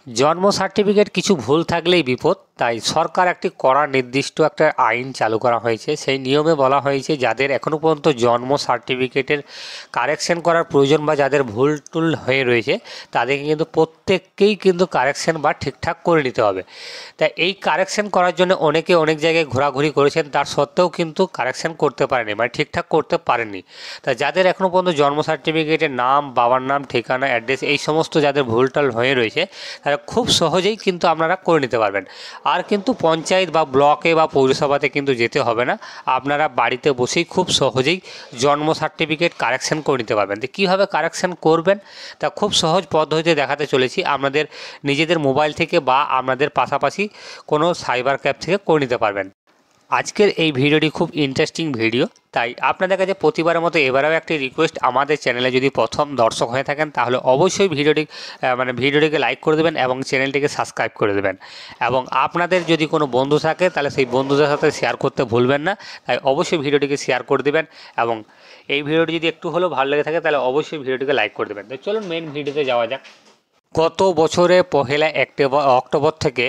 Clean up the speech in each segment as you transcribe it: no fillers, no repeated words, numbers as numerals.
জন্ম সার্টিফিকেট কিছু ভুল থাকলেই বিপদ, তাই সরকার একটি কড়া নির্দিষ্ট একটা আইন চালু করা হয়েছে। সেই নিয়মে বলা হয়েছে যাদের এখনও পর্যন্ত জন্ম সার্টিফিকেটের কারেকশন করার প্রয়োজন বা যাদের ভুল টুল হয়ে রয়েছে তাদেরকে কিন্তু প্রত্যেককেই কিন্তু কারেকশন বা ঠিকঠাক করে নিতে হবে। তাই এই কারেকশন করার জন্য অনেকে অনেক জায়গায় ঘোরাঘুরি করেছেন, তার সত্ত্বেও কিন্তু কারেকশন করতে পারেনি, মানে ঠিকঠাক করতে পারেননি। তাই যাদের এখনও পর্যন্ত জন্ম সার্টিফিকেটের নাম, বাবার নাম, ঠিকানা, অ্যাড্রেস এই সমস্ত যাদের ভুলটাল হয়ে রয়েছে তারা খুব সহজেই কিন্তু আপনারা করে নিতে পারবেন। আর কিন্তু পঞ্চায়েত বা ব্লকে বা পৌরসভাতে কিন্তু যেতে হবে না, আপনারা বাড়িতে বসেই খুব সহজেই জন্ম সার্টিফিকেট কারেকশন করে নিতে পারবেন। তো কীভাবে কারেকশন করবেন তা খুব সহজ পদ্ধতিতে দেখাতে চলেছি। আপনাদের নিজেদের মোবাইল থেকে বা আপনাদের পাশাপাশি কোনো সাইবার ক্যাফ থেকে করে নিতে পারবেন। আজকের এই ভিডিওটি খুব ইন্টারেস্টিং ভিডিও, তাই আপনাদের কাছে প্রতিবারের মতো এবারেও একটি রিকোয়েস্ট, আমাদের চ্যানেলে যদি প্রথম দর্শক হয়ে থাকেন তাহলে অবশ্যই ভিডিওটিকে লাইক করে দেবেন এবং চ্যানেলটিকে সাবস্ক্রাইব করে দেবেন। এবং আপনাদের যদি কোনো বন্ধু থাকে তাহলে সেই বন্ধুদের সাথে শেয়ার করতে ভুলবেন না, তাই অবশ্যই ভিডিওটিকে শেয়ার করে দেবেন। এবং এই ভিডিওটি যদি একটু হলেও ভালো লেগে থাকে তাহলে অবশ্যই ভিডিওটিকে লাইক করে দেবেন। তো চলুন মেন ভিডিওতে যাওয়া যাক। গত বছরে 1 অক্টোবর থেকে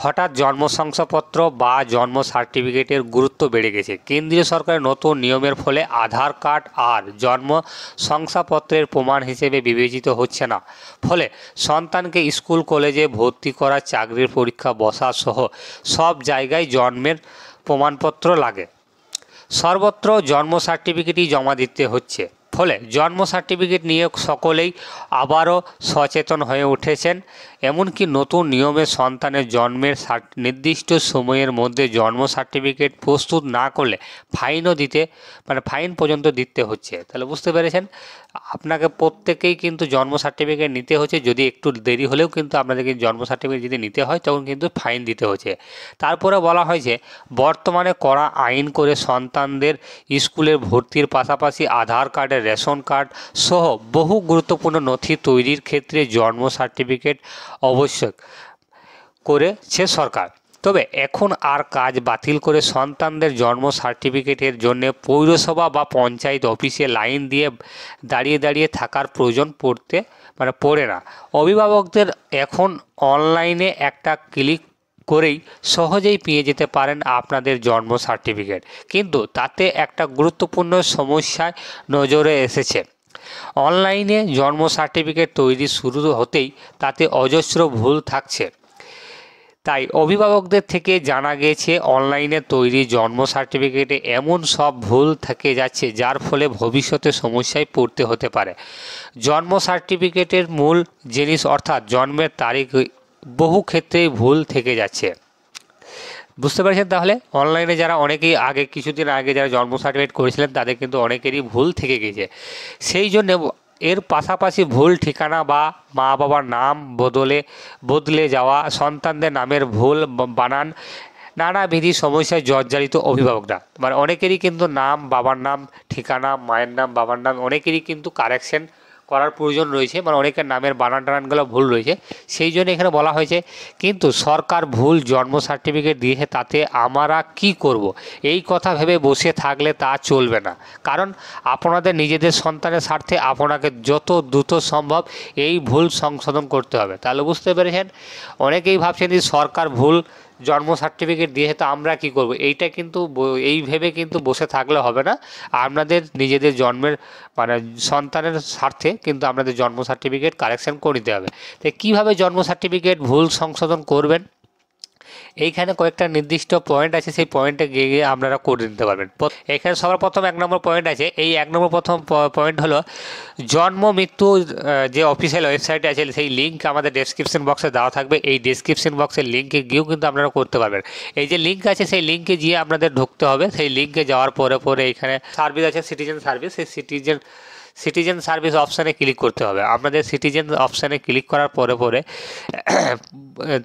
হঠাৎ জন্ম শংসাপত্র বা জন্ম সার্টিফিকেটের গুরুত্ব বেড়ে গেছে। কেন্দ্রীয় সরকারের নতুন নিয়মের ফলে আধার কার্ড আর জন্ম শংসাপত্রের প্রমাণ হিসেবে বিবেচিত হচ্ছে না। ফলে সন্তানকে স্কুল কলেজে ভর্তি করা, চাকরির পরীক্ষা বসা সহ সব জায়গায় জন্মের প্রমাণপত্র লাগে। সর্বত্র জন্ম সার্টিফিকেটই জমা দিতে হচ্ছে। ফলে জন্ম সার্টিফিকেট নিয়ে সকলেই আবারও সচেতন হয়ে উঠেছেন। এমনকি নতুন নিয়মে সন্তানের জন্মের নির্দিষ্ট সময়ের মধ্যে জন্ম সার্টিফিকেট প্রস্তুত না করলে ফাইন পর্যন্ত দিতে হচ্ছে। তাহলে বুঝতে পেরেছেন, আপনাকে প্রত্যেকেই কিন্তু জন্ম সার্টিফিকেট নিতে হচ্ছে। যদি একটু দেরি হলেও কিন্তু আপনাদেরকে জন্ম সার্টিফিকেট যদি নিতে হয় তখন কিন্তু ফাইন দিতে হচ্ছে। তারপরে বলা হয়েছে বর্তমানে করা আইন করে সন্তানদের স্কুলের ভর্তির পাশাপাশি আধার কার্ডের, রেশন কার্ড সহ বহু গুরুত্বপূর্ণ নথি তৈরির ক্ষেত্রে জন্ম সার্টিফিকেট আবশ্যক করেছে সরকার। তবে এখন আর কাজ বাতিল করে সন্তানদের জন্ম সার্টিফিকেটের জন্য পৌরসভা বা পঞ্চায়েত অফিসে লাইন দিয়ে দাঁড়িয়ে থাকার প্রয়োজন পড়ে না। অভিভাবকদের এখন অনলাইনে একটা ক্লিক করেই সহজেই পেয়ে যেতে পারেন আপনাদের জন্ম সার্টিফিকেট। কিন্তু তাতে একটা গুরুত্বপূর্ণ সমস্যায় নজরে এসেছে। অনলাইনে জন্ম সার্টিফিকেট তৈরি শুরু হতেই তাতে অজস্র ভুল থাকছে। তাই অভিভাবকদের থেকে জানা গেছে অনলাইনে তৈরি জন্ম সার্টিফিকেটে এমন সব ভুল থেকে যাচ্ছে যার ফলে ভবিষ্যতে সমস্যায় পড়তে হতে পারে। জন্ম সার্টিফিকেটের মূল জিনিস অর্থাৎ জন্মের তারিখ বহু ক্ষেত্রেই ভুল থেকে যাচ্ছে। বুঝতে পারছেন, তাহলে অনলাইনে যারা অনেকেই কিছুদিন আগে যারা জন্ম সার্টিফিকেট করেছিলেন তাদের কিন্তু অনেকেরই ভুল থেকে গেছে। সেই জন্য এর পাশাপাশি ভুল ঠিকানা বা মা বাবার নাম বদলে যাওয়া, সন্তানদের নামের ভুল বানান, নানাবিধি সমস্যায় জর্জরিত অভিভাবকরা। মানে অনেকেরই কিন্তু নাম, বাবার নাম, ঠিকানা, মায়ের নাম, বাবার নাম অনেকেরই কিন্তু কারেকশন করার প্রয়োজন রয়েছে। মানে অনেকের নামের বানান টানানগুলো ভুল রয়েছে। সেই জন্য এখানে বলা হয়েছে কিন্তু সরকার ভুল জন্ম সার্টিফিকেট দিয়েছে, তাতে আমরা কি করব এই কথা ভেবে বসে থাকলে তা চলবে না। কারণ আপনাদের নিজেদের সন্তানের স্বার্থে আপনাকে যত দ্রুত সম্ভব এই ভুল সংশোধন করতে হবে। তাহলে বুঝতে পেরেছেন, অনেকেই ভাবছেন যে সরকার ভুল জন্ম সার্টিফিকেট দিয়েছে তো আমরা কি করব, এইটা কিন্তু এই ভেবে কিন্তু বসে থাকলে হবে না। আপনাদের নিজেদের জন্মের সন্তানের স্বার্থে কিন্তু আপনাদের জন্ম সার্টিফিকেট কারেকশন করে নিতে হবে। তো কীভাবে জন্ম সার্টিফিকেট ভুল সংশোধন করবেন, এইখানে কয়েকটা নির্দিষ্ট পয়েন্ট আছে, সেই পয়েন্টে গিয়ে আপনারা করে নিতে পারবেন। এখানে সবার প্রথম 1 নম্বর পয়েন্ট আছে। এই 1 নম্বর প্রথম পয়েন্ট হলো জন্ম মৃত্যু যে অফিসিয়াল ওয়েবসাইটে আছে সেই লিঙ্ক আমাদের ডেসক্রিপশন বক্সে দেওয়া থাকবে। এই ডেসক্রিপশন বক্সের লিঙ্কে গিয়েও কিন্তু আপনারা করতে পারবেন। এই যে লিঙ্ক আছে সেই লিঙ্কে গিয়ে আপনাদের ঢুকতে হবে। সেই লিঙ্কে যাওয়ার পরে এখানে সার্ভিস আছে, সিটিজেন সার্ভিস। সেই সিটিজেন সার্ভিস অপশানে ক্লিক করতে হবে। আপনাদের সিটিজেন অপশানে ক্লিক করার পরে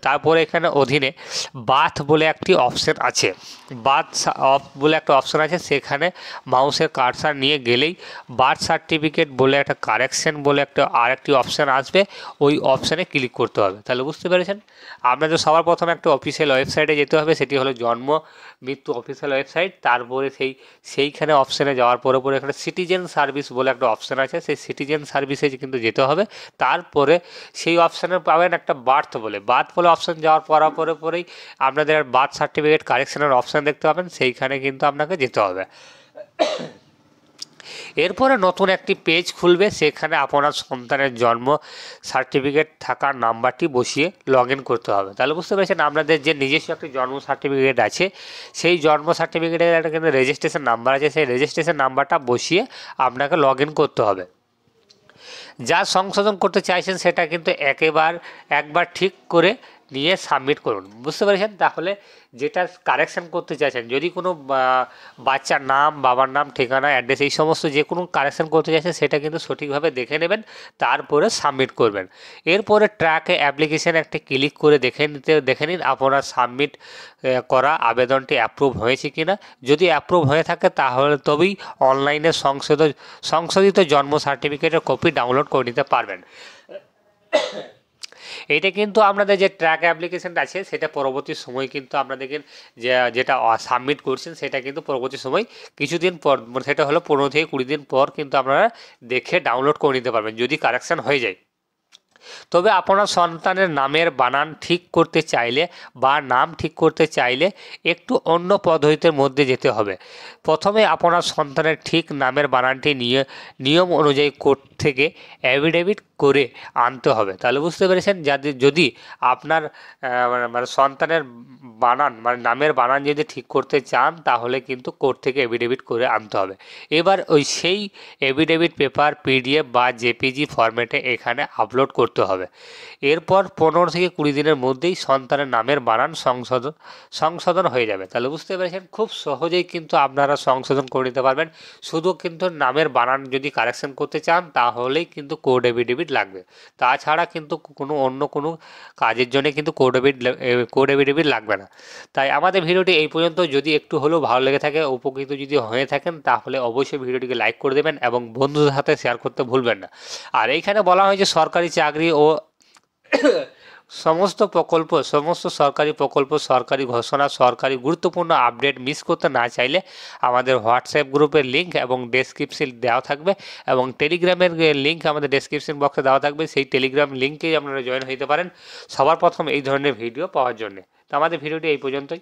তারপরে এখানে অধীনে বার্থ বলে একটি অপশান আছে। সেখানে মাউসের কার্সার নিয়ে গেলেই বার্থ সার্টিফিকেট বলে একটা কারেকশন বলে আরেকটি অপশান আসবে, ওই অপশানে ক্লিক করতে হবে। তাহলে বুঝতে পেরেছেন, আপনাদের সবার প্রথমে একটা অফিসিয়াল ওয়েবসাইটে যেতে হবে, সেটি হলো জন্ম মৃত্যু অফিসিয়াল ওয়েবসাইট। তারপরে সেইখানে অপশানে যাওয়ার পরে এখানে সিটিজেন সার্ভিস বলে একটা অপশান আছে, সেই সিটিজেন সার্ভিসে কিন্তু যেতে হবে। তারপরে সেই অপশানে পাবেন একটা বার্থ বলে অপশান যাওয়ার পরেই আপনাদের বার্থ সার্টিফিকেট কারেকশনের অপশান দেখতে পাবেন, সেইখানে কিন্তু আপনাকে যেতে হবে। এরপরে নতুন একটি পেজ খুলবে, সেখানে আপনার সন্তানের জন্ম সার্টিফিকেট থাকার নাম্বারটি বসিয়ে লগ ইন করতে হবে। তাহলে বুঝতে পেরেছেন, আপনাদের যে নিজস্ব একটি জন্ম সার্টিফিকেট আছে, সেই জন্ম সার্টিফিকেটের একটা কিন্তু রেজিস্ট্রেশন নাম্বার আছে, সেই রেজিস্ট্রেশন নাম্বারটা বসিয়ে আপনাকে লগ ইন করতে হবে। যা সংশোধন করতে চাইছেন সেটা কিন্তু একবার ঠিক করে নিয়ে সাবমিট করুন। বুঝতে পেরেছেন? তাহলে যেটা কারেকশান করতে চাইছেন, যদি কোনো বাচ্চার নাম, বাবার নাম, ঠিকানা, অ্যাড্রেস, এই সমস্ত যে কোনো কারেকশান করতে চাইছেন সেটা কিন্তু সঠিকভাবে দেখে নেবেন, তারপরে সাবমিট করবেন। এরপরে ট্র্যাকে অ্যাপ্লিকেশান একটা ক্লিক করে দেখে নিন আপনার সাবমিট করা আবেদনটি অ্যাপ্রুভ হয়েছে কিনা। যদি অ্যাপ্রুভ হয়ে থাকে তাহলে তবেই অনলাইনে সংশোধিত জন্ম সার্টিফিকেটের কপি ডাউনলোড করে নিতে পারবেন। এইটা কিন্তু আপনাদের যে ট্র্যাক অ্যাপ্লিকেশানটা আছে সেটা পরবর্তী সময় কিন্তু আপনাদেরকে যেটা সাবমিট করছেন সেটা কিন্তু পরবর্তী সময় কিছুদিন পর, সেটা হলো 15 থেকে 20 দিন পর কিন্তু আপনারা দেখে ডাউনলোড করে নিতে পারবেন যদি কারেকশান হয়ে যায়। তবে আপনার সন্তানের নামের বানান ঠিক করতে চাইলে বা নাম ঠিক করতে চাইলে একটু অন্য পদ্ধতির মধ্যে যেতে হবে। প্রথমে আপনার সন্তানের ঠিক নামের বানানটি নিয়ম অনুযায়ী কোর্ট থেকে অ্যাফিডেভিট করে আনতে হবে। তাহলে বুঝতে পেরেছেন, যদি আপনার মানে সন্তানের বানান, মানে নামের বানান যদি ঠিক করতে চান তাহলে কিন্তু কোর্ট থেকে অ্যাফিডেভিট করে আনতে হবে। এবার সেই অ্যাফিডেভিট পেপার পিডিএফ বা জেপিজি ফরম্যাটে এখানে আপলোড করতে হবে। এরপর 15 থেকে 20 দিনের মধ্যেই সন্তানের নামের বানান সংশোধন হয়ে যাবে। তাহলে বুঝতে পেরেছেন, খুব সহজেই কিন্তু আপনারা সংশোধন করে নিতে পারবেন। শুধু কিন্তু নামের বানান যদি কারেকশন করতে চান তাহলেই কিন্তু কোড অ্যাফিডেভিট লাগবে, তাছাড়া কিন্তু অন্য কোনো কাজের জন্য কিন্তু কোড অ্যাফিডেভিট লাগবে না। তাই আমাদের ভিডিওটি এই পর্যন্ত। যদি একটু হলেও ভালো লেগে থাকে, উপকৃত যদি হয়ে থাকেন, তাহলে অবশ্যই ভিডিওটিকে লাইক করে দেবেন এবং বন্ধুদের সাথে শেয়ার করতে ভুলবেন না। আর এইখানে বলা হয়েছে সরকারি চাকরি ও সমস্ত সরকারি প্রকল্প, সরকারি ঘোষণা, সরকারি গুরুত্বপূর্ণ আপডেট মিস করতে না চাইলে আমাদের হোয়াটসঅ্যাপ গ্রুপের লিঙ্ক এবং ডেসক্রিপশন দেওয়া থাকবে এবং টেলিগ্রামের লিঙ্ক আমাদের ডেসক্রিপশন বক্সে দেওয়া থাকবে। সেই টেলিগ্রাম লিঙ্কেই আপনারা জয়েন হতে পারেন সবার প্রথম এই ধরনের ভিডিও পাওয়ার জন্য। তো আমাদের ভিডিওটি এই পর্যন্তই।